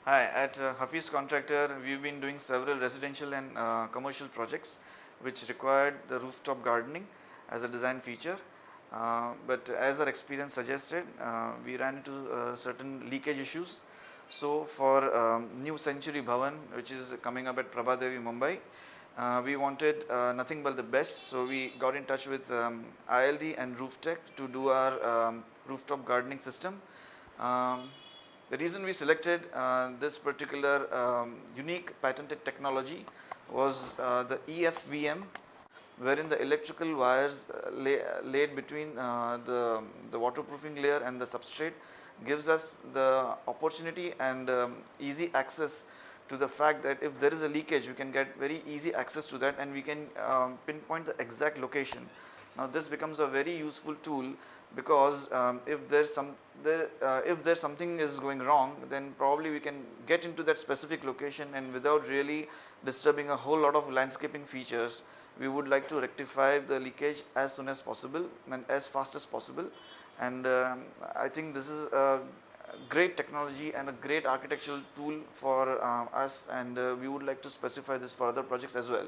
Hi, at Hafiz Contractor, we've been doing several residential and commercial projects which required the rooftop gardening as a design feature. But as our experience suggested, we ran into certain leakage issues. So for New Century Bhavan, which is coming up at Prabhadevi, Mumbai, we wanted nothing but the best. So we got in touch with ILD and Rooftech to do our rooftop gardening system. Um, the reason we selected this particular unique patented technology was the EFVM, wherein the electrical wires laid between the waterproofing layer and the substrate gives us the opportunity and easy access to the fact that if there is a leakage, we can get very easy access to that and we can pinpoint the exact location. Now this becomes a very useful tool because if there's something is going wrong, then probably we can get into that specific location, and without really disturbing a whole lot of landscaping features, we would like to rectify the leakage as soon as possible and as fast as possible. And I think this is a great technology and a great architectural tool for us, and we would like to specify this for other projects as well.